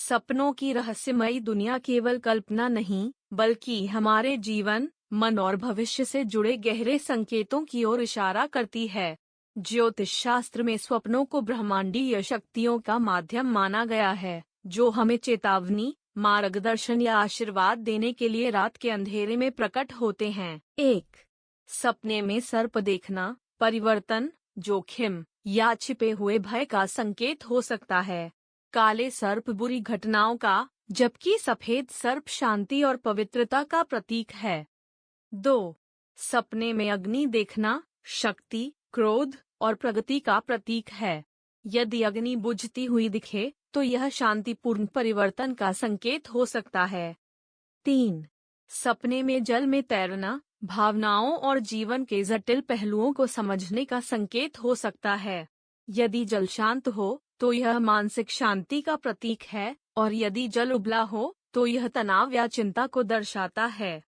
सपनों की रहस्यमयी दुनिया केवल कल्पना नहीं, बल्कि हमारे जीवन, मन और भविष्य से जुड़े गहरे संकेतों की ओर इशारा करती है। ज्योतिष शास्त्र में स्वप्नों को ब्रह्मांडीय शक्तियों का माध्यम माना गया है, जो हमें चेतावनी, मार्गदर्शन या आशीर्वाद देने के लिए रात के अंधेरे में प्रकट होते हैं। 1. सपने में सर्प देखना परिवर्तन, जोखिम या छिपे हुए भय का संकेत हो सकता है। काले सर्प बुरी घटनाओं का, जबकि सफेद सर्प शांति और पवित्रता का प्रतीक है। 2. सपने में अग्नि देखना शक्ति, क्रोध और प्रगति का प्रतीक है। यदि अग्नि बुझती हुई दिखे, तो यह शांतिपूर्ण परिवर्तन का संकेत हो सकता है। 3. सपने में जल में तैरना भावनाओं और जीवन के जटिल पहलुओं को समझने का संकेत हो सकता है। यदि जल शांत हो, तो यह मानसिक शांति का प्रतीक है, और यदि जल उबला हो, तो यह तनाव या चिंता को दर्शाता है।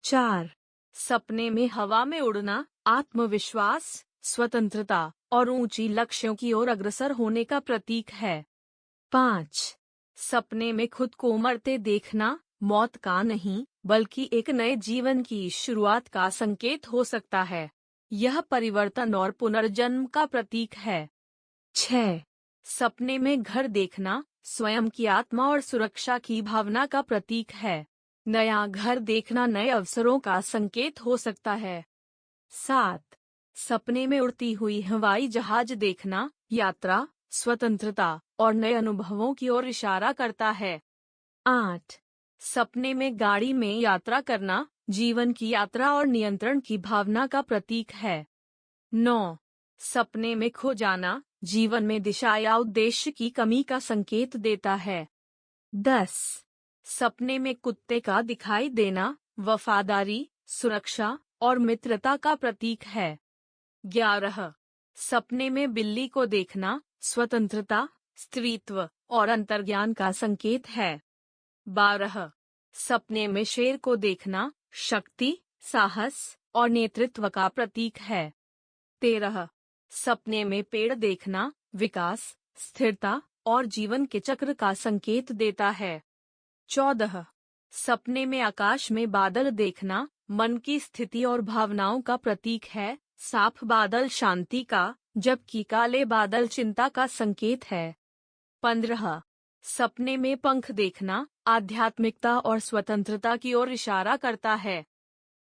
4. सपने में हवा में उड़ना आत्मविश्वास, स्वतंत्रता और ऊंची लक्ष्यों की ओर अग्रसर होने का प्रतीक है। 5. सपने में खुद को मरते देखना मौत का नहीं, बल्कि एक नए जीवन की शुरुआत का संकेत हो सकता है। यह परिवर्तन और पुनर्जन्म का प्रतीक है। 6. सपने में घर देखना स्वयं की आत्मा और सुरक्षा की भावना का प्रतीक है। नया घर देखना नए अवसरों का संकेत हो सकता है। 7. सपने में उड़ती हुई हवाई जहाज देखना यात्रा, स्वतंत्रता और नए अनुभवों की ओर इशारा करता है। 8. सपने में गाड़ी में यात्रा करना जीवन की यात्रा और नियंत्रण की भावना का प्रतीक है। 9. सपने में खो जाना जीवन में दिशा या उद्देश्य की कमी का संकेत देता है। 10. सपने में कुत्ते का दिखाई देना वफादारी, सुरक्षा और मित्रता का प्रतीक है। 11. सपने में बिल्ली को देखना स्वतंत्रता, स्त्रीत्व और अंतर्ज्ञान का संकेत है। 12. सपने में शेर को देखना शक्ति, साहस और नेतृत्व का प्रतीक है। 13. सपने में पेड़ देखना विकास, स्थिरता और जीवन के चक्र का संकेत देता है। 14. सपने में आकाश में बादल देखना मन की स्थिति और भावनाओं का प्रतीक है। साफ बादल शांति का, जबकि काले बादल चिंता का संकेत है। 15. सपने में पंख देखना आध्यात्मिकता और स्वतंत्रता की ओर इशारा करता है।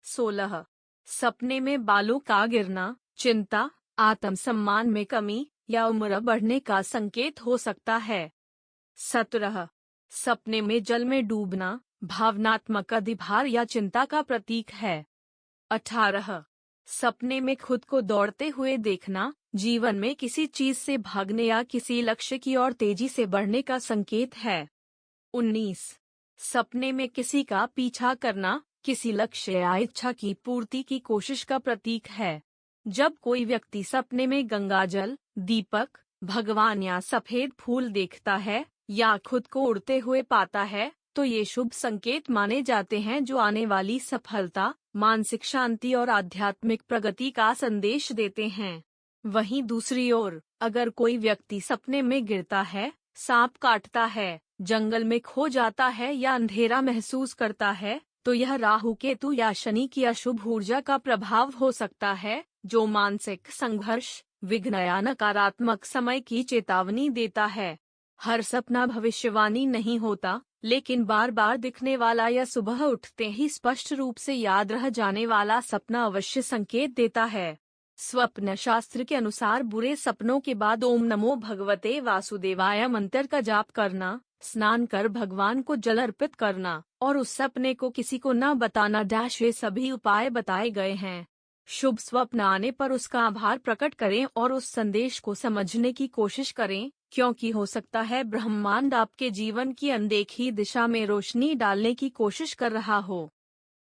16. सपने में बालों का गिरना चिंता, आत्मसम्मान में कमी या उम्र बढ़ने का संकेत हो सकता है। 17. सपने में जल में डूबना भावनात्मक अधिभार या चिंता का प्रतीक है। 18. सपने में खुद को दौड़ते हुए देखना जीवन में किसी चीज से भागने या किसी लक्ष्य की ओर तेजी से बढ़ने का संकेत है। 19. सपने में किसी का पीछा करना किसी लक्ष्य या इच्छा की पूर्ति की कोशिश का प्रतीक है। जब कोई व्यक्ति सपने में गंगाजल, दीपक, भगवान या सफेद फूल देखता है या खुद को उड़ते हुए पाता है, तो ये शुभ संकेत माने जाते हैं जो आने वाली सफलता, मानसिक शांति और आध्यात्मिक प्रगति का संदेश देते हैं। वहीं दूसरी ओर, अगर कोई व्यक्ति सपने में गिरता है, सांप काटता है, जंगल में खो जाता है या अंधेरा महसूस करता है, तो यह राहु केतु या शनि की अशुभ ऊर्जा का प्रभाव हो सकता है, जो मानसिक संघर्ष, विघ्न या नकारात्मक समय की चेतावनी देता है। हर सपना भविष्यवाणी नहीं होता, लेकिन बार बार दिखने वाला या सुबह उठते ही स्पष्ट रूप से याद रह जाने वाला सपना अवश्य संकेत देता है। स्वप्न शास्त्र के अनुसार बुरे सपनों के बाद ओम नमो भगवते वासुदेवाय मंत्र का जाप करना, स्नान कर भगवान को जल अर्पित करना और उस सपने को किसी को न बताना ये सभी उपाय बताए गए हैं। शुभ स्वप्न आने पर उसका आभार प्रकट करें और उस संदेश को समझने की कोशिश करें, क्योंकि हो सकता है ब्रह्मांड आपके जीवन की अनदेखी दिशा में रोशनी डालने की कोशिश कर रहा हो।